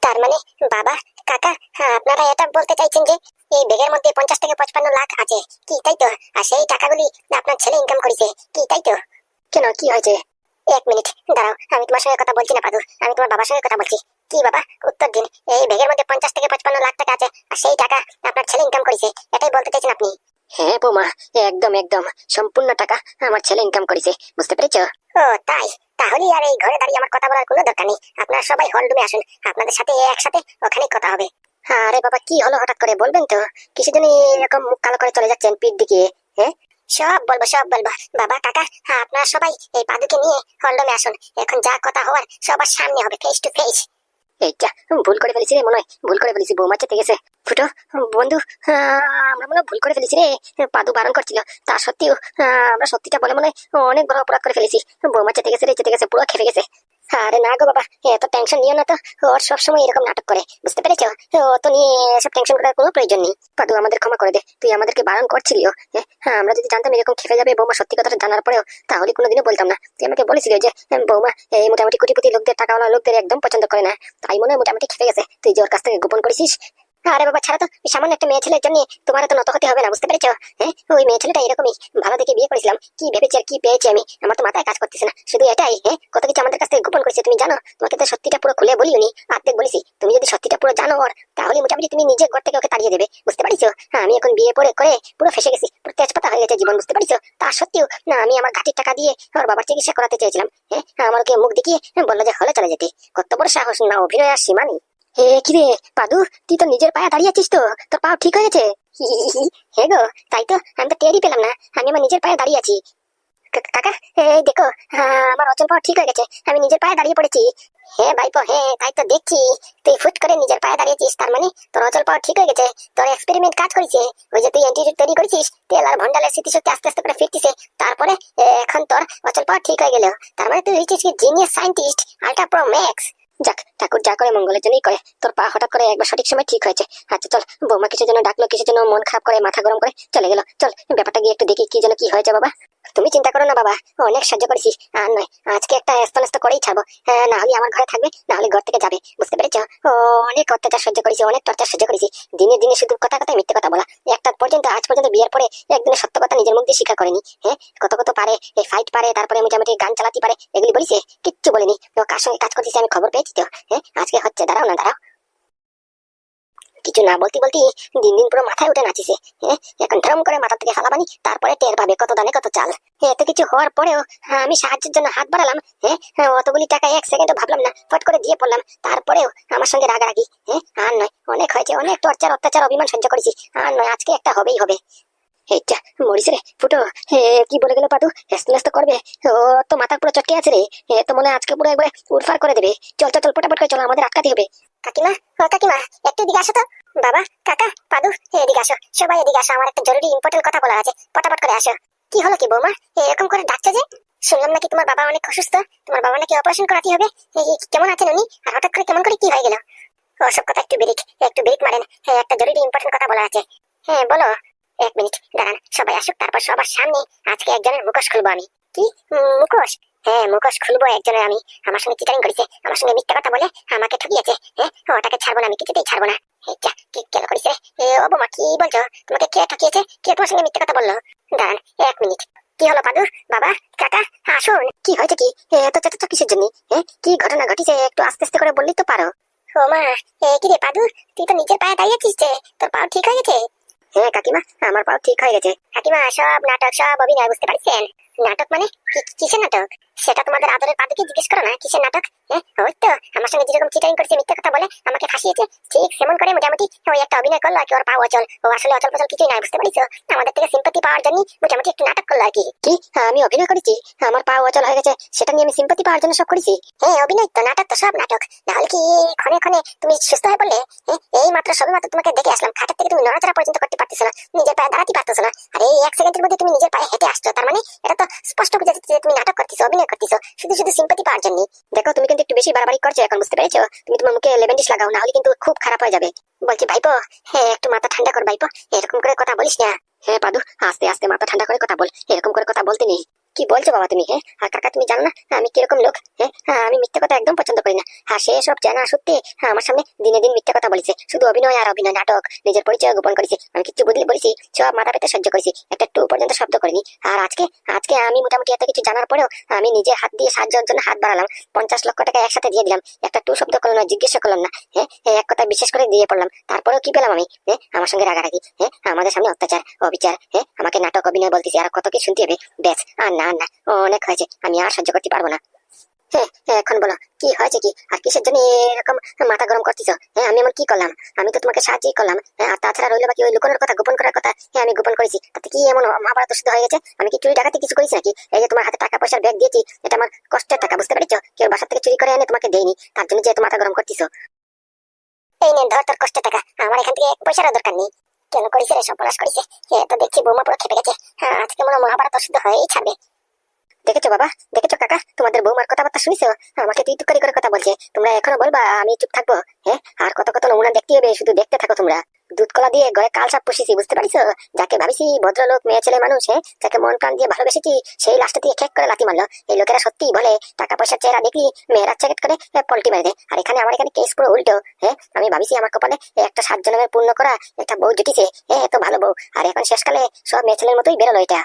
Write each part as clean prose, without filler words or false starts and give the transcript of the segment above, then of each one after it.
তার মানে বাবা, কাকা, হ্যাঁ, আপনারা এটা বলতে চাইছেন যে এই ব্যাগের মধ্যে 50 থেকে 55 লাখ আছে, কি তাই তো? আর সেই টাকাগুলি আপনার ছেলে ইনকাম করেছে, কি তাই তো? কেন, কি হয়েছে? এক মিনিট দাঁড়াও, আমি তোমার সঙ্গে কথা বলছি না পাদু, আমি তোমার বাবার সঙ্গে কথা বলছি। কি বাবা, উত্তর দিন। এই ব্যাগের মধ্যে 50 থেকে 55 লাখ টাকা আছে, আর সেই টাকা আপনার ছেলে ইনকাম করেছে, এটাই বলতে চাইছেন আপনি? হ্যাঁ বৌমা, একদম একদম সম্পূর্ণ টাকা আমার ছেলে ইনকাম করেছে, বুঝতে পেরেছো? ও তাই? তাহলে আর এই ঘরে দাঁড়িয়ে আমার কথা বলার কোনো দরকার নেই, আপনারা সবাই হল রুমে আসুন, আপনাদের সাথে একসাথে ওখানেই কথা হবে। আরে বাবা, কি হলো হঠাৎ করে, বলবেন তো? কিসের জন্য এরকম মুখ কালো করে চলে যাচ্ছেন পিঠ দিকে? হ্যাঁ, সব বলবো, সব বলবো। বাবা, কাকা, হ্যাঁ, আপনারা সবাই এই পাদুকে নিয়ে হল রুমে আসুন, এখন যা কথা হওয়ার সবার সামনে হবে, ফেস টু ফেস। এইটা ভুল করে ফেলেছি রে, মনে হয় ভুল করে ফেলেছি, বৌমা চেতে গেছে। ফুটো বন্ধু, আমরা মনে হয় ভুল করে ফেলেছি রে, পাদু বারণ করছিল, তা সত্ত্বেও আমরা সত্যিটা বলে মনে হয় অনেক বড় অপরাধ করে ফেলেছি। বৌমা চেতে গেছে রে, চেতে গেছে, পুরো খেপে গেছে। আরে না গো বাবা, এত টেনশন নিও না তো, ওর সবসময় এরকম নাটক করে, বুঝতে পেরেছো? ও তো নিয়ে এসব টেনশন করার কোনো প্রয়োজন নেই। পাদু, আমাদের ক্ষমা করে দে, তুই আমাদেরকে বারণ করছিলিও। হ্যাঁ, আমরা যদি জানতাম এরকম খেপে যাবে বৌমা সত্যি কথাটা জানার পরেও, তাহলে কোনোদিনও বলতাম না। তুই আমাকে বলেছিলি যে বৌমা এই মোটামুটি কোটিপতি লোকদের, টাকাওয়ালা লোকদের একদম পছন্দ করে না, তাই মনে হয় মোটামুটি খেপে গেছে। তুই যে ওর কাছ থেকে গোপন করেছিস। আরে বাবা ছাড়া তো, সামান্য একটা মেয়ে ছেলের জন্য তোমার তো নত হতে হবে না, বুঝতে পেরেছো? হ্যাঁ, ওই মেয়ে ছেলেটা এরকমই, ভালো দেখে বিয়ে করেছিলাম, কি ভেবেছি আর কি পেয়েছি আমি, আমার তো মাথায় কাজ করতেছে না। শুধু এটাই, হ্যাঁ, কত কিছু আমাদের কাছ থেকে গোপন করেছে, তুমি জানো? তোমাকে তো সত্যিটা পুরো খুলে বলিনি, অর্ধেক বলেছি। তুমি যদি সত্যিটা পুরো জানো ওর, তাহলে মোটামুটি তুমি নিজের ঘর থেকে ওকে তাড়িয়ে দেবে, বুঝতে পারিছো? হ্যাঁ, আমি এখন বিয়ে করে পুরো ফেসে গেছি, পুরো তেজপাতা হয়ে গেছে জীবন, বুঝতে পারিছো? তা সত্ত্বেও না, আমি আমার ঘাটির টাকা দিয়ে ওর বাবার চিকিৎসা করাতে চেয়েছিলাম। হ্যাঁ, আমার ওকে মুখ দেখিয়ে বললো যে হলে চলে যেতে। কত বড় সাহস, না অভিনয় আর সীমা নেই। হে কিরে পাদু, তুই তো নিজের পায়ে দাঁড়িয়ে আছিস তো, তোর পাও ঠিক হয়ে গেছে? হে গো, তাই তো, আমি তো টেরই পেলাম না, আমি আমার নিজের পায়ে দাঁড়িয়ে আছি। কাকা, এই দেখো, আমার অচল পাও ঠিক হয়ে গেছে, আমি নিজের পায়ে দাঁড়িয়ে পড়েছি। হ্যাঁ ভাইপো, হ্যাঁ তাই তো দেখছি, তুই ফুট করে নিজের পায়ে দাঁড়িয়েছিস, তার মানে তোর অচল পাও ঠিক হয়ে গেছে। তোর এক্সপেরিমেন্ট কাজ করেছে, ওই যে তুই অ্যান্টিডোট তৈরি করেছিস, তেল আর ভন্ডালের স্মৃতিশক্তি আস্তে আস্তে করে ফিরতিছে, তারপরে এখন তোর অচল পাও ঠিক হয়ে গেল। তার মানে তুই হয়েছিস কি genius scientist, ultra pro max. যাক, ঠাকুর যা করে মঙ্গলের জন্যই করে, তোর পা হঠাৎ করে একবার সঠিক সময় ঠিক হয়েছে। আচ্ছা চল, বৌমা কিছু যেন ডাকলো, কিছু যেন মন খারাপ করে মাথা গরম করে চলে গেল, চল ব্যাপারটা গিয়ে একটু দেখি কি যেন কি হয়েছে। বাবা তুমি চিন্তা করো না বাবা, অনেক সাহায্য করেছি, আর নয় আজকে একটা স্তনস্থ করেই ছাড়বো। না হলে আমার ঘরে থাকবে, না হলে ঘর থেকে যাবে, বুঝতে পেরেছো? ও অনেক অত্যাচার সহ্য করেছি, অনেক টর্চার সহ্য করেছি, দিনে দিনে শুধু কথা কথায় মিথ্যে কথা বলা, একটা পর্যন্ত আজ পর্যন্ত বিয়ের পরে একদিনের সত্য কথা নিজের মুখ দিয়ে স্বীকার করেনি। হ্যাঁ, কত কত পারে, এই ফাইট পারে, তারপরে মোটামুটি গান চালাতে পারে, এগুলি বলিছে, কিচ্ছু বলিনি। ও কার সঙ্গে কাজ করতেছে আমি খবর পেয়েছি তো। হ্যাঁ, আজকে হচ্ছে, দাঁড়াও না দাঁড়াও, কিছু না বলতে বলতে দিন দিন পুরো মাথায় উঠে নাচিছে। হ্যাঁ, এখন ড্রাম করে মাথা থেকে ফালাবানি, তারপরে টের পাবে কত দানে কত চাল। এত কিছু হওয়ার পরেও আমি সাহায্যের জন্য হাত বাড়ালাম। হ্যাঁ, অতগুলি টাকা এক সেকেন্ডও ভাবলাম না, ফট করে দিয়ে পড়লাম, তারপরেও আমার সঙ্গে রাগারাগি। হ্যাঁ, আর নয়, অনেক হয়েছে, অনেক টর্চার অত্যাচার অভিমান সহ্য করেছি, আর নয় আজকে একটা হবেই হবে। এইটা মরিস রে ফুটো, কি বলে গেল পাদু, হেস্ত করবে, ও তো মাথা পুরো চটকে আছে রে, তো মনে হয় আজকে পুরো একবারে উড়ফার করে দেবে। চল চল চল, পটাপট করে চলো, আমাদের আটকাতে হবে। কাকিমা, ও কাকিমা, একটু এদিকে আসো তো। বাবা, কাকা, পাদু, এদিকে আসো, সবাই এদিকে আসো, আমার একটা জরুরি ইম্পর্টেন্ট কথা বলার আছে, পটাপট করে আসো। কি হলো কি বৌমা, এরকম করে ডাকছো যে? শুনলাম নাকি তোমার বাবা অনেক অসুস্থ, তোমার বাবা নাকি অপারেশন করাতে হবে, কেমন আছেন উনি? আর হঠাৎ করে কেমন করে কি হয়ে গেল? ওসব কথা একটু ব্রেক মারেন, একটা জরুরি ইম্পর্টেন্ট কথা বলা আছে। হ্যাঁ বলো। এক মিনিট দাঁড়ান, সবাই আসুক, তারপর সবার সামনে আজকে একজনের মুখোশ খুলবো আমি। কি মুখোশ? হ্যাঁ, মুখোশ খুলবো একজনের আমি। আমার সঙ্গে চিটারিং করেছে, আমার সঙ্গে মিথ্যা কথা বলে আমাকে ঠকিয়েছে। হ্যাঁ, ওটাকে ছাড়বো না, আমি কিছুতেই ছাড়বো না। কি কেন করেছে? ও বোমা, কি বলছো? তোমাকে কে ঠকিয়েছে? কে তোমার সঙ্গে মিথ্যা কথা বললো? দাঁড়ান এক মিনিট। কি হলো পাদু, বাবা, কাকা, আসুন। কি হয়েছে কি? এত চেঁচাচ্ছ কিসের জন্য? হ্যাঁ, কি ঘটনা ঘটিছে একটু আস্তে আস্তে করে বললেই তো পারো। ও মা, কি রে পাদু, তুই তো নিজের পায়ে দাঁড়িয়েছিস যে, তোর পাও ঠিক হয়ে গেছে? হ্যাঁ কাকিমা, আমার পাও ঠিক হয়ে গেছে। কাকিমা, সব নাটক, সব অভিনয়, বুঝতে পারছেন? নাটক মানে কিসের নাটক? সেটা তোমাদের আদরের পাদুকে জিজ্ঞেস করো না, কিসের নাটক। হ্যাঁ, ওই তো আমার সঙ্গে যেরকম চিটারিং করেছে, মিথ্যা কথা বলে আমাকে ফাঁসিয়েছে, ঠিক সেমন করে মোটামুটি ওই একটা অভিনয় করলো আর কি। ওর পাও অচল, ও আসলে অচল ফচল কিছুই নাই, বুঝতে পারিস? আমাদের থেকে সিম্পাতি পাওয়ার জন্য মোটামুটি একটু নাটক করলো আর কি। কি আমি অভিনয় করেছি? আমার পাও অচল হয়ে গেছে, সেটা নিয়ে আমি সিম্পাতি পাওয়ার জন্য সব করেছি? হ্যাঁ, অভিনয় তো, নাটক তো, সব নাটক। নাহলে কি ক্ষণে ক্ষণে তুমি সুস্থ হয়ে পড়লে? এই মাত্র সবে মাত্র তোমাকে দেখে আসলাম, খাটের থেকে তুমি নড়াচড়া পর্যন্ত করতে পারতেছো না, নিজের পায়ে দাঁড়াতে পারতেছো না, আর এই এক সেকেন্ডের মধ্যে তুমি নিজের পায়ে হেঁটে আসছো। তার মানে এটা তো স্পষ্ট বুঝা যাচ্ছে যে তুমি নাটক করতেছো, অভিনয় করতেছো, শুধু শুধু সিম্পাতি পাওয়ার জন্য। দেখো, তুমি কিন্তু একটু বেশি বাড়াবাড়ি করছো এখন, বুঝতে পেরেছো? তুমি তোমার মুখে লেভেন্ডিশ লাগাও, না হলে কিন্তু খুব খারাপ হয়ে যাবে। বলছি ভাইপো, হ্যাঁ একটু মাথা ঠান্ডা কর ভাইপো, এরকম করে কথা বলিস না। হ্যাঁ পাদু, আস্তে আস্তে মাথা ঠান্ডা করে কথা বল, এরকম করে কথা বলতে নেই। কি বলছো বাবা তুমি? হ্যাঁ, আর কাকা তুমি জানো না আমি কিরকম লোক? হ্যাঁ, আমি মিথ্যে কথা একদম পছন্দ করি না। আর সে সব জানা সত্যি আমার সামনে দিনে দিন মিথ্যে কথা বলেছে, শুধু অভিনয় আর অভিনয়, নাটক, নিজের পরিচয় গোপন করেছে। আমি কিছু বলেছি সব মাথা পেতে সহ্য করেছি, একটা টু পর্যন্ত শব্দ করিনি। আর আজকে আজকে আমি মোটামুটি এত কিছু জানার পরেও আমি নিজের হাত দিয়ে সাহায্যের জন্য হাত বাড়ালাম, 50 লক্ষ টাকা একসাথে দিয়ে দিলাম, একটা টু শব্দ করলাম না, জিজ্ঞেস করলাম না। এক কথা বিশ্বাস করে দিয়ে পড়লাম, তারপরেও কি পেলাম আমি? আমার সঙ্গে রাগারাগি, আমাদের সামনে অত্যাচার, অবিচার, আমাকে নাটক অভিনয় বলতেছি, আর কত কি শুনতে হবে? ব্যাস, আর না না, অনেক হয়েছে, আমি আর সহ্য করতে পারবো না। এখন বলো কি হয়েছে, কি আর কিসের জন্য এরকম মাথা গরম করতেছ? আমি এমন কি করলাম? আমি তো তোমাকে সাহায্যই করলাম। আর তাছাড়া রইলো বাকি ওই লুকানোর কথা, গোপন করার কথা। আমি গোপন করেছি, তাতে কি এমন মহাভারত শুদ্ধ হয়ে গেছে? আমি কি চুরি ডাকাতি কিছু করেছি নাকি? এই যে তোমার হাতে টাকা পয়সার ব্যাগ দিয়েছি, এটা আমার কষ্টের টাকা, বুঝতে পেরেছো? কেউ বাসা থেকে চুরি করে এনে তোমাকে দেয়নি, তার জন্য যে এত মাথা গরম করতেছ। এই নে ধর তোর কষ্টের টাকা, আমার এখান থেকে 1 পয়সারও দরকার নেই। কেন করেছে রে, সর্বনাশ করেছে। তো দেখছি বৌমা পুরো খেপে গেছে। আজকে মনে হয় মহাভারত শুদ্ধ হয়েই ছাড়বে। দেখেছো বাবা, দেখেছো কাকা, তোমাদের বৌমার কথাবার্তা শুনিছো? আমাকে তুই তুকারি করে কথা বলছে। তোমরা এখনো বলবা আমি চুপ থাকবো? আর কত কত নমুনা দেখতে হবে, শুধু দেখতে থাকো তোমরা। দুধ কলা দিয়ে গয়ে কাল সাপ পুষিছি, বুঝতে পারিছো? যাকে ভাবিছি ভদ্রলোক, মেয়ে ছেলে মানুষ, যাকে মন প্রাণ দিয়ে ভালোবেসেছি, সেই লাস্টে দিয়ে খেক করে লাথি মারলো। এই লোকেরা সত্যিই বলে টাকা পয়সার চেহারা দেখলি মেয়েরা চেকেট করে পল্টি মেরে দেয়। আর এখানে আমার এখানে কেস পুরো উল্টো। আমি ভাবিছি আমার কপালে একটা 7 জন্মের পূর্ণ করা একটা বউ জুটিছে, এত ভালো বউ, আর এখন শেষকালে সব মেয়ে ছেলের মতোই বেরোলো এটা।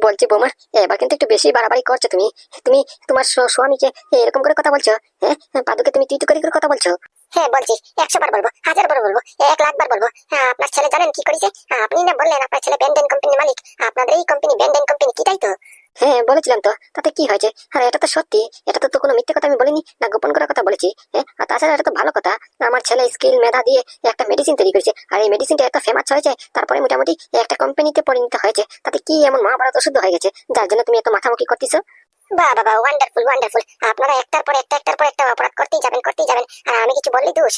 বলছি বৌমা, এবার কিন্তু একটু বেশি বাড়াবাড়ি করছো তুমি। তুমি তোমার স্বামীকে এরকম করে কথা বলছো? পাদুকে তুমি তুই তুকারি করে কথা বলছো? বলছি, 100 বার বলবো, 1000 বার বলবো, 1,00,000 বার বলবো। আপনার ছেলে জানেন কি করেছে? আপনি না বললেন আপনার ছেলে ব্যান্ডেন কোম্পানির মালিক, আপনাদের এই কোম্পানি ব্যান্ডেন কোম্পানি, কি তাই তো? বলেছিলাম তো, তাতে কি হয়েছে? আর এটা তো সত্যি, এটা তো কোনো মিথ্যে কথা আমি বলিনি, না গোপন করার কথা বলেছি। আর তাছাড়া এটা তো ভালো কথা, আমার ছেলে স্কিল মেধা দিয়ে একটা মেডিসিন তৈরি করেছে, আর এই মেডিসিনটা এত ফেমাস হয়েছে, তারপরে মোটামুটি একটা কোম্পানিতে পরিণত হয়েছে। তাতে কি এমন মহাভারত অশুদ্ধ হয়ে গেছে যার জন্য তুমি এত মাথামুখি করতেছো? বাহ বাবা, ওয়ান্ডারফুল ওয়ান্ডারফুল। আপনারা একটার পর একটা অপরাধ করতেই যাবেন করতেই যাবেন, আর আমি কিছু বললেই দোষ।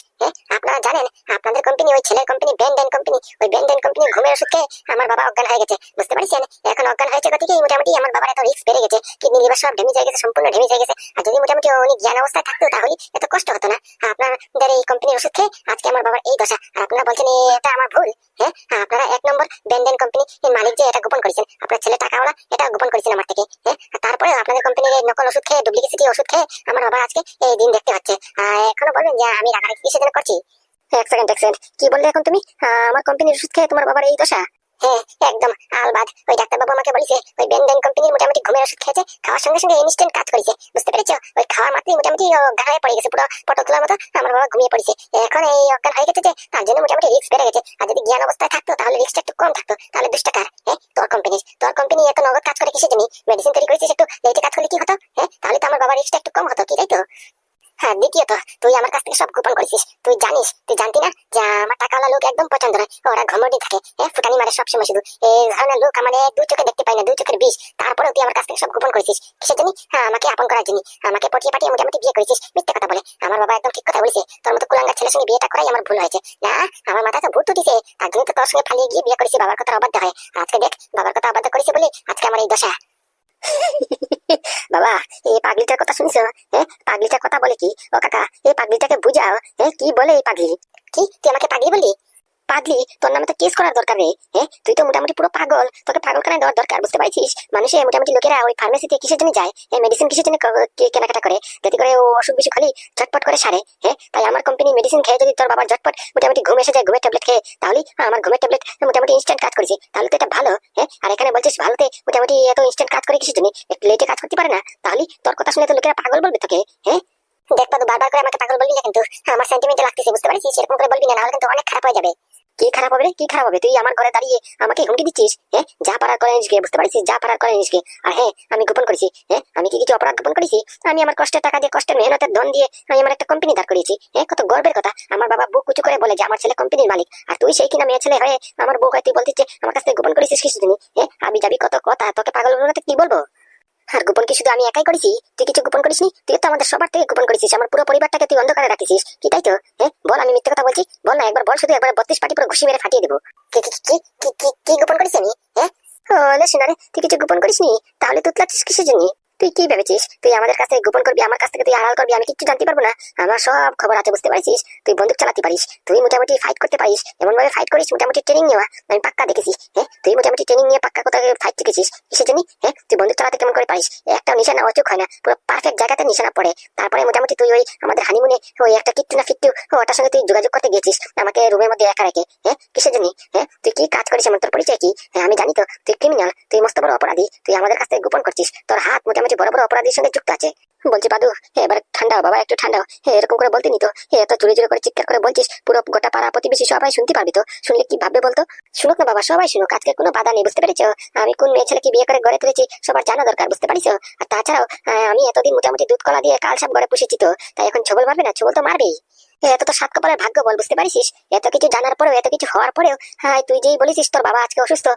আপনারা জানেন আপনাদের কোম্পানি, ওই ছেলের কোম্পানি ব্যান্ডেন কোম্পানি, ওই ব্যান্ডেন কোম্পানির ঘুমের ওষুধ খেয়ে আমার বাবা অজ্ঞান হয়ে গেছে, বুঝতে পারছেন? এখন অজ্ঞান হয়েছে গতিকে মোটামুটি আমার বাবার এত রিস্ক বেড়ে গেছে, কিডনি লিভার সব ড্যামেজ হয়ে গেছে, সম্পূর্ণ ড্যামেজ হয়ে গেছে। আর যদি মোটামুটি উনি জ্ঞান অবস্থায় থাকতো তাহলে এত কষ্ট হতো না। আপনাদের এই কোম্পানির ওষুধ খেয়ে আজকে আমার বাবার এই দশা, আর আপনারা বলছেন এটা আমার ভুল? আপনারা 1 নম্বর ব্যান্ডেন কোম্পানি মালিক যে এটা গোপন করেছেন, আপনার ছেলে টাকাওয়ালা, এটা গোপন করেছেন আমার থেকে। তারপরে আপনাদের কোম্পানির এই নকল ওষুধ খেয়ে, ডুপ্লিকেসিটি ওষুধ খেয়ে আমার বাবা আজকে এই দিন দেখতে হচ্ছে। এখনো বলবেন যে আমি রাগারাগি কিসের জন্য করছি? এক সেকেন্ড কি বললে এখন তুমি? আমার কোম্পানির ওষুধ খেয়ে তোমার বাবার এই দশা? একদম আলবাদ। ওই ডাক্তারবাবু আমাকে বলেছে ওই ব্যান্ডেন কোম্পানির মোটামুটি ঘুমের ওষুধ খেয়েছে, খাওয়ার সঙ্গে সঙ্গে ইনস্ট্যান্ট কাজ করেছে, বুঝতে পেরেছো? ওই খাওয়ার মাত্রই মোটামুটি অজ্ঞান হয়ে পড়ে গেছে, পুরো পটল তোলার মতো আমার বাবা ঘুমিয়ে পড়েছে। এখন এই অজ্ঞান হয়ে গেছে যে তার জন্য মোটামুটি রিস্ক বেড়ে গেছে। আর যদি জ্ঞান অবস্থায় থাকতো তাহলে রিস্কটা একটু কম থাকতো। তাহলে দুষ্টাকার। তোর কোম্পানি এত নগদ কাজ করে কিসের জন্য? মেডিসিন তৈরি করেছিস, একটু লেটে কাজ করলে কি হতো? তাহলে তো আমার বাবার রিস্কটা একটু কম হতো, কি তাই তো? দ্বিতীয়ত তুই আমার কাছ থেকে সব গোপন করেছিস। তুই জানতি না যে আমার টাকাওয়ালা লোক একদম পছন্দ নয়, ওরা ঘমড়ি থাকে, ফুটানি মারে সবসময় শুধু। এই ধরনের লোক আমার 2 চোখে দেখতে পাই না, 2 চোখের বিষ। তারপরেও তুই আমার কাছ থেকে সব গোপন করেছিস কিসের জন্য? আমাকে আপন করার জন্য। আমাকে পটিয়ে পাটিয়ে মোটামুটি বিয়ে করেছিস মিথ্যে কথা বলে। আমার বাবা একদম ঠিক কথা বলেছে, তোর মতো কুলাঙ্গার ছেলের সঙ্গে বিয়েটা করাই আমার ভুল হয়েছে। না, আমার মাথা তো ভূত উঠিছে, তার জন্য তো তোর সঙ্গে পালিয়ে গিয়ে বিয়ে করেছি, বাবার কথা অবাধ্য হয়। আজকে দেখ, বাবার কথা অবাধ্য করেছে বলে আজকে আমার এই দশা। বাবা, এই পাগলিটার কথা শুনছো? পাগলিটার কথা বলে কি? ও কাকা, এই পাগলিটাকে বুঝাও, কি বলে এই পাগলি? কি তুই আমাকে পাগলি বললি? পাগলি, তোর নামে তো কেস করার দরকার নেই। তুই তো মোটামুটি পুরো পাগল, তোকে পাগলখানায় দেওয়ার দরকার, বুঝতে পারছিস? মানুষে মোটামুটি লোকেরা ওই ফার্মেসিতে কিসের জন্য যায়? মেডিসিন কিসের জন্য কেনাকাটা করে? যাতে করে ও অসুখ বিসুখ হলেই ঝটপট করে সারে। তাই আমার কোম্পানি মেডিসিন খেয়ে যদি তোর বাবার ঝটপট মোটামুটি ঘুম এসে যায়, ঘুমের ট্যাবলেট খেয়ে, তাহলে আমার ঘুমের ট্যাবলেট মোটামুটি ইনস্ট্যান্ট কাজ করেছে, তাহলে তো এটা ভালো। আর এখানে বলছিস ভালোতে মোটামুটি এত ইনস্ট্যান্ট কাজ করে কিসের জন্য? একটু লেটে কাজ করতে পারে না? তাহলে তোর কথা শুনে তো লোকেরা পাগল বলবে তোকে। দেখ পাদু, বারবার করে আমাকে পাগল বলবি না কিন্তু, আমার সেন্টিমেন্টে লাগতেছে, বুঝতে পারছিস? এরকম করে বলবি না, নাহলে কিন্তু অনেক খারাপ হয়ে যাবে। কি খারাপ হবে রে? কি খারাপ হবে? তুই আমার ঘরে দাঁড়িয়ে আমাকে হুমকি দিচ্ছিস? যা পারার করে নিজকে, বুঝতে পারছিস? যা পারার করে নিজকে। আর আমি গোপন করেছি? আমি কি কিছু অপরাধ গোপন করেছি? আমি আমার কষ্টের টাকা দিয়ে, কষ্টের মেহনতের ধন দিয়ে আমি আমার একটা কোম্পানি দাঁড় করিয়েছি। কত গর্বের কথা। আমার বাবা বুক উঁচু করে বলে যে আমার ছেলে কোম্পানির মালিক, আর তুই সেই কিনা মেয়ে ছেলে হয়ে আমার বউ হয় তুই বলছিস যে আমার কাছ থেকে গোপন করেছিস কিছু দিনই। আমি যাবি কত কথা, তোকে পাগল বলতে কি বলবো? আর গোপন কি শুধু আমি একাই করেছি? তুই কিছু গোপন করিসনি? তুই তো আমাদের সবার থেকে গোপন করেছিস, আমার পুরো পরিবারটাকে তুই অন্ধকারে রাখিস, কি তাই তো? বল আমি মিথ্যে কথা বলছি? বল না, একবার বল, শুধু একবার 32 পাটি পুরো ঘুষি মেরে ফাটিয়ে দেবো। কি কি কি কি কি গোপন করিস আমি? ওলে শোনা রে, তুই কিছু গোপন করিসনি? তাহলে তুতলাচ্ছিস কিসের জন্য? তুই কি ভেবেছিস তুই আমাদের কাছ থেকে গোপন করবি, আমার কাছ থেকে তুই আড়াল করবি, আমি কিচ্ছু জানতে পারবো না? আমার সব খবর আছে, বুঝতে পারছিস? তুই বন্দুক চালাতে পারিস, তুই মোটামুটি ফাইট করতে পারিস, এমন ভাবে ফাইট করিস মোটামুটি ট্রেনিং নেওয়া আমি পাক্কা দেখেছি। তুই মোটামুটি ট্রেনিং নিয়ে পাক্কা কোথায় ফাইট শিখেছিস, কিসের জন্য? তুই বন্দুক চালাতে কেমন করে পারিস? একটা নিশানা অচুক হয় না, পুরো পারফেক্ট জায়গাতে নিশানা পড়ে। তারপরে মোটামুটি তুই ওই আমাদের হানিমুনে ওই একটা কিট্টু না ফিট্টু ওটার সঙ্গে তুই যোগাযোগ করতে গেছিস আমাকে রুমের মধ্যে একা রেখে। কিসের জন্য? তুই কি কাজ করিস, এমন তোর পরিচয় কি? আমি জানি তো তুই ক্রিমিনাল, তুই মস্ত বড় অপরাধী, তুই আমাদের কাছ থেকে গোপন করছিস, তোর হাত মোটামুটি বড় বড় অপরাধীর সঙ্গে যুক্ত আছে। বলছি পাদু, এবার ঠান্ডা বাবা, একটু ঠান্ডা। এরকম করে বলতে নি তো, এত জোরে জোরে করে চিৎকার করে বলছিস, পুরো গোটা পাড়া প্রতিবেশী সবাই শুনতে পারবি তো, শুনলে কি ভাববে বলতো? শুনুক না বাবা, সবাই শুনুক, আজকে কোনো বাধা নেই, বুঝতে পেরেছো? আমি কোন মেয়ে ছেলেকে বিয়ে করে গড়ে তুলেছি সবার জানা দরকার, বুঝতে পারিস? আর তাছাড়াও আমি এতদিন মোটামুটি দুধ কলা দিয়ে কাল সব গড়ে পুষেছি, তো তাই এখন ছবল মারবে না? ছবল তো মারবেই। এত তো সাত কপালের ভাগ্য বল, বুঝতে পারিস? এত কিছু জানার পরেও, এত কিছু হওয়ার পরেও, হ্যাঁ তুই যেই বলেছিস তোর বাবা আজকে অসুস্থ,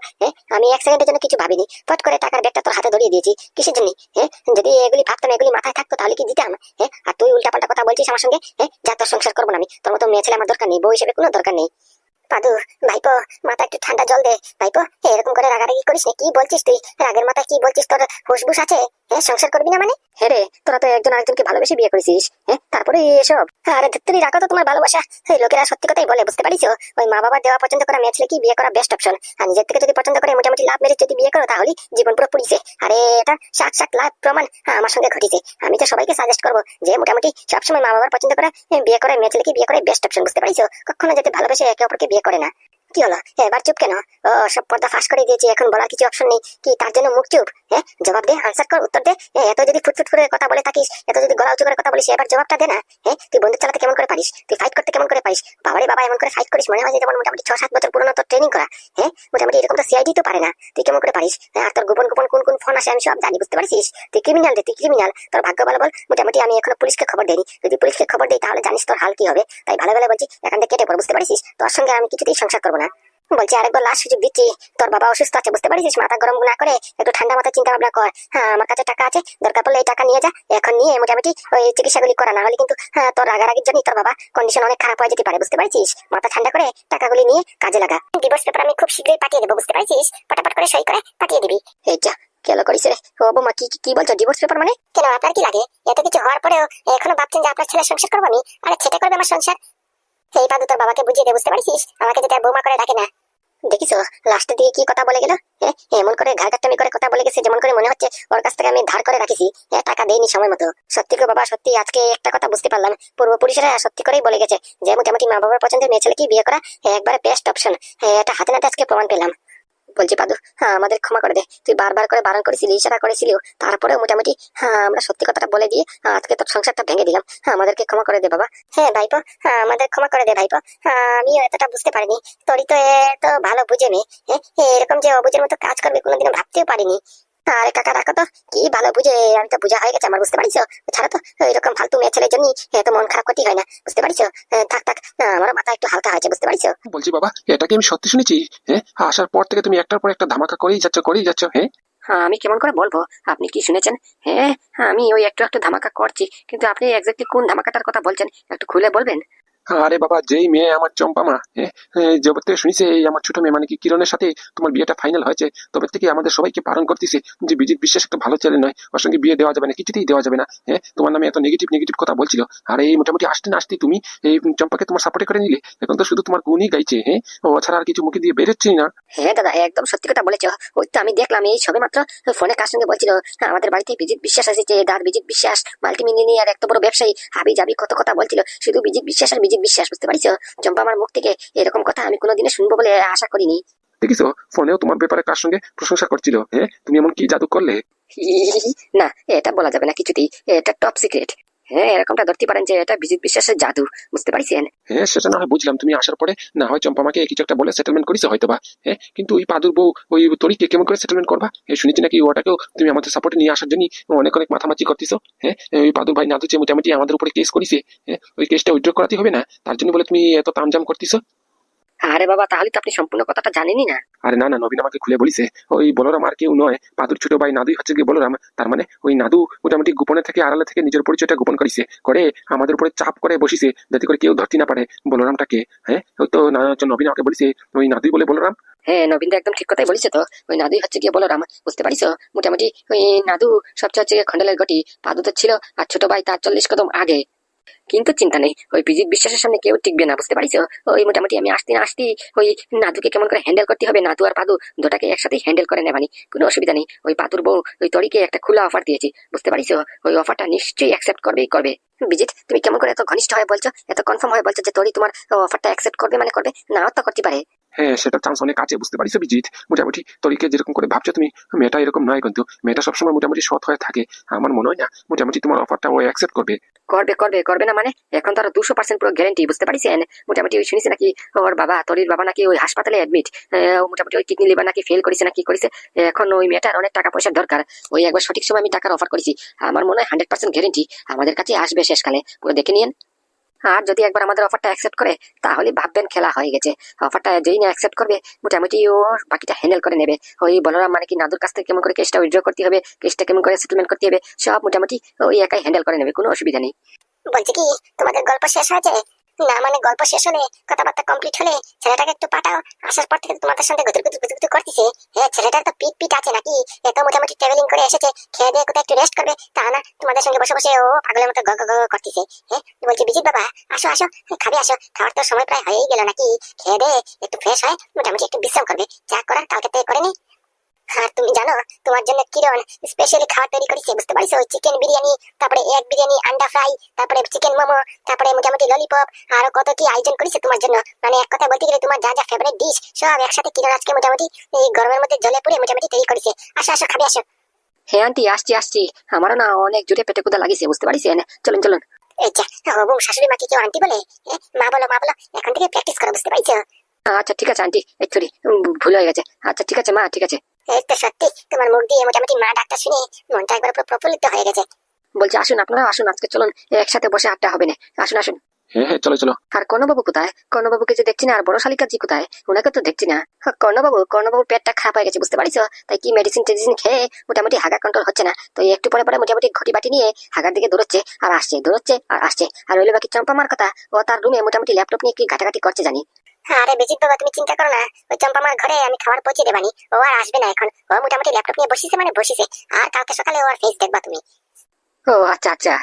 আমি এক সেকেন্ডের জন্য কিছু ভাবিনি, ফট করে টাকার ব্যাগটা তোর হাতে ধরিয়ে দিয়েছি। কিসের জন্য? যদি এগুলি ভাবতাম, এগুলি মাথায় থাকতো তাহলে কি দিতাম? আর তুই উল্টাপাল্টা কথা বলছিস আমার সঙ্গে। যা, তোর সংসার করবো না আমি, তোর মতো মেয়ে ছেলে আমার দরকার নেই, বউ হিসেবে কোনো দরকার নেই। পাদু ভাইপো, মাথা একটু ঠান্ডা জল দে ভাইপো, এরকম করে রাগারাগি করিস না। কি বলছিস তুই? রাগের মাথায় কি বলছিস? তোর হুশবুশ আছে? সংসার করবি না মানে? রে, তোরা তো একজন আরেকজনকে ভালোবেসে বিয়ে করেছিস, তারপরে এসব? আরে ধুত্তুরি, রাখো তো তোমার ভালোবাসা। লোকেরা সত্যি কথাই বলে, বুঝতে পারিস? ওই মা বাবা দেওয়া পছন্দ করা মেয়ে ছেলে কি বিয়ে করা বেস্ট অপশন। আর নিজের থেকে যদি পছন্দ করে মোটামুটি লাভ মেরে যদি বিয়ে করো, তাহলে জীবন পুরো পুরিছে। আরে এটা সাক্ষাৎ লাভ প্রমাণ আমার সঙ্গে ঘটেছে। আমি তো সবাইকে সাজেস্ট করবো যে মোটামুটি সবসময় মা বাবার পছন্দ করা বিয়ে করে মেয়ে ছেলেকে বিয়ে করে বেস্ট অপশন, বুঝতে পারিস? কখনো যাতে ভালোবেসে একে অপরকে বিয়ে করে না। কি হলো এবার চুপ কেন? ও সব পর্দা ফাঁস করে দিয়েছি, এখন বলার কিছু অপশন নেই কি? তার জন্য মুখ চুপ? জবাব দে, আনসার কর, উত্তর দে। এত যদি ফুটফুট করে কথা বলে থাকিস, এত যদি গলা উঁচু করে কথা বলিস, এবার জবাবটা দে না। তুই বন্দুক চালাতে কেমন করে পারিস? তুই ফাইট করতে কেমন করে পারিস? বাবারে বাবা, এমন করে ফাইট করিস মনে হয় যে যেমন মোটামুটি 6-7 বছর পুরনো তোর ট্রেনিং করা। মোটামুটি এরকম তো সিআইডি তো পারে না, তুই কেমন করে পারিস? আর তোর গোপন গোপন কোন কোন ফোন আসে আমি সব জানি, বুঝতে পারছিস? তুই ক্রিমিনাল রে, তুই ক্রিমিনাল। তোর ভাগ্য ভালো বল, মোটামুটি আমি এখনো পুলিশকে খবর দেইনি। যদি পুলিশকে খবর দেই তাহলে জানিস তোর হাল কি হবে। তাই ভালো ভালো বলছি, এখান থেকে কেটে পড়, বুঝতে পারছিস? তোর সঙ্গে আমি কিছুতেই সংসার করবো না। বলছি আরেকবার লাস্ট সুযোগ দিচ্ছি, তোর বাবা অসুস্থ আছে, বুঝতে পারিস? মাথা গরম না করে একটু ঠান্ডা মাথা চিন্তা ভাবনা কর। আমার কাছে টাকা আছে, দরকার পড়লে এই টাকা নিয়ে যা, এখন নিয়ে মোটামুটি ওই চিকিৎসাগুলি করা, না হলে কিন্তু তোর রাগারাগির জন্য তোর বাবা কন্ডিশন অনেক খারাপ হয়ে যেতে পারে, বুঝতে পারছিস? মাথা ঠান্ডা করে টাকাগুলি নিয়ে কাজে লাগা। ডিভোর্স পেপার আমি খুব শীঘ্রই পাঠিয়ে দেবো, বুঝতে পারছিস? ফটাফট করে সই করে পাঠিয়ে দিবি। এই যা, কেন করিস রে? ও বৌমা, কি কি বলছো? ডিভোর্স পেপার মানে? কেন আপনার কি লাগে? এত কিছু হওয়ার পরেও এখনো ভাবছেন যে আপনার ছেলে সংসার করবো আমি? আরে ছেটে করবে আমার সংসার। এই পাদু, তোর বাবাকে বুঝিয়ে দে, বুঝতে পারছিস? আমাকে যেটা বৌমা করে ডাকে না। দেখিস লাস্টের দিকে কি কথা বলে গেল? এমন করে ঘাড়কাট্টামি করে কথা বলে গেছে, যেমন করে মনে হচ্ছে ওর কাছ থেকে আমি ধার করে রাখিছি, টাকা দেইনি সময় মতো। সত্যি গো বাবা, সত্যি আজকে একটা কথা বুঝতে পারলাম, পূর্বপুরুষেরা সত্যি করেই বলে গেছে যে মোটামুটি মা বাবার পছন্দের মেয়ে ছেলেকে বিয়ে করা একবারে বেস্ট অপশন। এটা হাতে নাতে আজকে প্রমাণ পেলাম। বলছি পাদু, আমাদের ক্ষমা করে দে। তুই বারবার করে বারণ করেছিলি, ইশারা করেছিলি, তারপরেও মোটামুটি আমরা সত্যি কথাটা বলে দিয়ে আজকে তোর সংসারটা ভেঙে দিলাম। আমাদেরকে ক্ষমা করে দে বাবা। হ্যাঁ ভাইপো, আমাদের ক্ষমা করে দে ভাইপো। আমিও এতটা বুঝতে পারিনি, তোরই তো এত ভালো বুঝে মেয়ে, এরকম যে অবুঝের মতো কাজ করবে কোনোদিনও ভাবতেও পারিনি। আরে কাকা রাখো তো, কি ভালো বুঝে, আমি তো বুঝা হয়ে গেছে আমার, বুঝতে পারিস? ছাড়া তো, এরকম ফালতু মেয়ে ছেলের জন্য এত মন খারাপ করতে হয় না, বুঝতে পারিস? থাক থাক, আমার মাথা একটু হালকা হয়েছে, বুঝতে পারিস? বলছি বাবা, এটা কি আমি সত্যি শুনেছি? আসার পর থেকে তুমি একটার পর একটা ধামাকা করেই যাচ্ছ। আমি কেমন করে বলবো আপনি কি শুনেছেন? আমি ওই একটু একটু ধামাকা করছি, কিন্তু আপনি এক্স্যাক্টলি কোন ধামাকাটার কথা বলছেন একটু খুলে বলবেন? আরে বাবা, যেই মেয়ে আমার চম্পা মা, জগৎ থেকে শুনিছে এই আমার ছোট মেয়ে মানে কি কিরণের সাথে তোমার বিয়েটা ফাইনাল হয়েছে, তবে থেকে আমাদের সবাইকে বারণ করতেছে যে বিজিৎ বিশ্বাস একটা ভালো ছেলে নয়, ওর সঙ্গে বিয়ে দেওয়া যাবে না, কিছুতেই দেওয়া যাবে না। তোমার নামে এত নেগেটিভ নেগেটিভ কথা বলছিল, আর এই মোটামুটি আসতে না আসতে তুমি এই চম্পাকে তোমার সাপোর্টে করে নিলে। এখন তো শুধু তোমার গুণই গাইছে, ও ছাড়া আর কিছু মুখে দিয়ে বেরোচ্ছেই না। হ্যাঁ দাদা, একদম সত্যি কথা বলেছো। ওই তো আমি দেখলাম এই সবে মাত্র ফোনে কার সঙ্গে বলছিল, আমাদের বাড়িতে বিজিৎ বিশ্বাস এসেছে, দাদ বিজিৎ বিশ্বাস মাল্টিমিলিয়নিয়ার এত বড় ব্যবসায়ী, হাবি জাবি কত কথা বলছিল, শুধু বিজিৎ বিশ্বাস আর বিজিৎ বিশ্বাস, বুঝতে পারিস? চম্পা আমার মুখ থেকে এরকম কথা আমি কোনোদিনে শুনবো বলে আশা করিনি। দেখিছো, ফোনেও তোমার ব্যাপারে কার সঙ্গে প্রশংসা করছিল। তুমি এমন কি জাদু করলে? না, এটা বলা যাবে না কিছুতেই, এটা টপ সিক্রেট। এরকমটা ধরতে পারেন যে এটা বিজিৎ বিশ্বাসের জাদু, বুঝতে পারছেন? সেটা না হয় বুঝলাম, তুমি আসার পরে না হয় চম্পা আমাকে কিছু একটা বলে সেটেলমেন্ট করেছে হয়তো বা। কিন্তু ওই পাদুর বউ ওই তরিকে কেমন করে সেটেলমেন্ট করবা? শুনেছি নাকি ওটাকেও তুমি আমাদের সাপোর্টে নিয়ে আসার জন্য অনেক অনেক মাথামাচি করতেছো। ওই পাদুর ভাই নাদুচে মোটামুটি আমাদের উপরে কেস করেছে। ওই কেসটা উইথড্র করাতে হবে না, তার জন্য বলে তুমি এত তামজাম করতেছো? আরে বাবা, তাহলে তো আপনি সম্পূর্ণ কথাটা জানেনই না। আরে না না, নবীন আমাকে খুলে বলিছে ওই বলরাম আর কেউ নয়, পাদুর ছোট ভাই নাদুই হচ্ছে গিয়ে বলরাম। তার মানে ওই নাদু মোটামুটি গোপনে থেকে আড়ালে থেকে নিজের পরিচয়টা গোপন করেছে, করে আমাদের উপরে চাপ করে বসিছে যাতে করে কেউ ধরতে না পারে বলরামটাকে। ওই তো নবীন আমাকে বলিছে ওই নাদুই বলে বলরাম। হ্যাঁ নবীনদা একদম ঠিক কথাই বলিস তো। ওই নাদুই হচ্ছে গিয়ে বলো রাম, বুঝতে পারিস? মোটামুটি ওই নাদু সবচেয়ে হচ্ছে গিয়ে খন্ডালের গটি, পাদু তো ছিল আর ছোট ভাই তার 40 কদম আগে। কিন্তু চিন্তা নেই, ওই বিজিত বিশ্বাসের সামনে কেউ টিকবে না, বুঝতে পারিস? ওই মোটামুটি আমি আসতে না আসতেই ওই নাদুকে কেমন করে হ্যান্ডেল করতে হবে, নাদু আর পাদু দুটাকে একসাথে হ্যান্ডেল করে নেবানি, কোনো অসুবিধা নেই। ওই পাতুর বউ ওই তরিকে একটা খোলা অফার দিয়েছি, বুঝতে পারিস? ওই অফারটা নিশ্চয়ই অ্যাকসেপ্ট করবেই করবে। বিজিত তুমি কেমন করে এত ঘনিষ্ঠ হয়ে বলছো, এত কনফার্ম হয়ে বলছো যে তরি তোমার অফারটা অ্যাকসেপ্ট করবে, মানে করবে, নাও তো করতে পারে। হ্যাঁ, সেটা চান্স অনেক আছে, বুঝতে পারিস বিজিত? মোটামুটি তরিকে যেরকম করে ভাবছো তুমি, মেয়েটা এরকম নয়, কিন্তু মেয়েটা সবসময় মোটামুটি সৎ হয়ে থাকে। আমার মনে হয় না মোটামুটি তোমার অফারটা ও অ্যাকসেপ্ট করবে। করবে করবে করবে না মানে, এখন তো আরো 200% পুরো গ্যারেন্টি, বুঝতে পারিস? মোটামুটি ওই শুনিস নাকি ওর বাবা, তরির বাবা নাকি ওই হাসপাতালে অ্যাডমিট, মোটামুটি ওই কিডনি লিভার নাকি ফেল করেছে নাকি করেছে। এখন ওই মেয়েটার অনেক টাকা পয়সার দরকার। ওই একবার সঠিক সময় আমি টাকার অফার করেছি, আমার মনে হয় 100% গ্যারেন্টি আমাদের কাছে আসবে শেষকালে, পুরো দেখে নিন। আর যদি একবার আমাদের অফারটা অ্যাকসেপ্ট করে তাহলে ভাববেন খেলা হয়ে গেছে। অফারটা যেই না অ্যাকসেপ্ট করবে মোটামুটি ও বাকিটা হ্যান্ডেল করে নেবে। ওই বলরাম মানে কি নাদুর কাছ থেকে কেমন করে কেসটা উইথড্র করতে হবে, কেসটা কেমন করে সেটেলমেন্ট করতে হবে, সব মোটামুটি ওই একাই হ্যান্ডেল করে নেবে, কোনো অসুবিধা নেই। বলছি কি, তোমাদের গল্প শেষ হয়েছে? না মানে গল্প শেষ হলে, কথাবার্তা কমপ্লিট হলে ছেলেটাকে একটু পাঠাও। আসার পর থেকে তোমাদের সঙ্গে গুতুর গুতুর গুতুর গুতুর করতেছে। হ্যাঁ, ছেলেটার তো পিট পিট আছে নাকি? এত মোটামুটি ট্রাভেলিং করে এসেছে, খেয়ে দিয়ে কোথাও একটু রেস্ট করবে তা না, তোমাদের সঙ্গে বসে বসে ও পাগলের মতো গ গ গ করতেছে। হ্যাঁ, বলছি বিজিত বাবা, আসো আসো, খাবে আসো, খাওয়ার তো সময় প্রায় হয়েই গেল নাকি? খেয়ে দিয়ে একটু ফ্রেশ হয় মোটামুটি একটু বিশ্রাম করবে, যা করার কালকে থেকে করে নি। আর তুমি জানো তোমার জন্য কিরণ স্পেশালি খাবার তৈরি করেছে, বুঝতে পারছো? ওই চিকেন বিরিয়ানি, তারপরে এগ বিরিয়ানি, আন্ডা ফ্রাই, তারপরে চিকেন মোমো, তারপরে মোটামুটি ললিপপ, আরো কত কি আয়োজন করেছে তোমার জন্য। মানে এক কথা বলতে গেলে তোমার যা যা ফেভারিট ডিশ সব একসাথে কিরণ আজকে মোটামুটি এই গরমের মধ্যে জলে পুড়ে মোটামুটি তৈরি করেছে। আসো আসো, খাবে আসো। হ্যাঁ আন্টি, আসছি আসছি, আমারও না অনেক জোরে পেটে ক্ষুধা লাগিছে, বুঝতে পারিস? চলুন চলুন। এই যা, হবু শাশুড়ি মাকে কেউ আন্টি বলে? মা বলো মা বলো, এখন থেকে প্র্যাকটিস করো, বুঝতে পারছো? আচ্ছা ঠিক আছে আন্টি, এই সরি ভুল হয়ে গেছে। আচ্ছা ঠিক আছে মা, ঠিক আছে। এই তো সত্যি তোমার মুখ দিয়ে মোটামুটি মা ডাক্তার শুনে মনটা একবার পুরো প্রফুল্লিত হয়ে গেছে। বলছি আসুন, আপনারা আসুন, আজকে চলুন একসাথে বসে আড্ডা হবে না, আসুন আসুন। হ্যাঁ হ্যাঁ, চলো চলো। আর কর্ণবাবু কোথায়? কর্ণবাবুকে যে দেখছি না, আর বড় শালিকাজি কোথায়? ওনাকে তো দেখছি না। কর্ণবাবুর পেটটা খারাপ হয়ে গেছে, বুঝতে পারিস? তাই কি মেডিসিন টেডিসিন খেয়ে মোটামুটি হাগা কন্ট্রোল হচ্ছে না, তো এই একটু পরে পরে মোটামুটি ঘটি বাটি নিয়ে হাগার দিকে দৌড়চ্ছে আর আসছে, দৌড়চ্ছে আর আসছে। আর ওইলে বাকি চম্পা মার কথা, ও তার রুমে মোটামুটি ল্যাপটপ নিয়ে কি ঘাটাঘাটি করছে জানি। আরে বিজিত বাবা, তুমি চিন্তা করো না, ওই চম্পা আমার ঘরে আমি খাবার পৌঁছে দেবানি, ও আর আসবে না এখন। ও মোটামুটি ল্যাপটপ নিয়ে বসিছে, মানে বসিছে। আর কালকে সকালে ওর ফেস দেখবা তুমি। ও আচ্ছা আচ্ছা।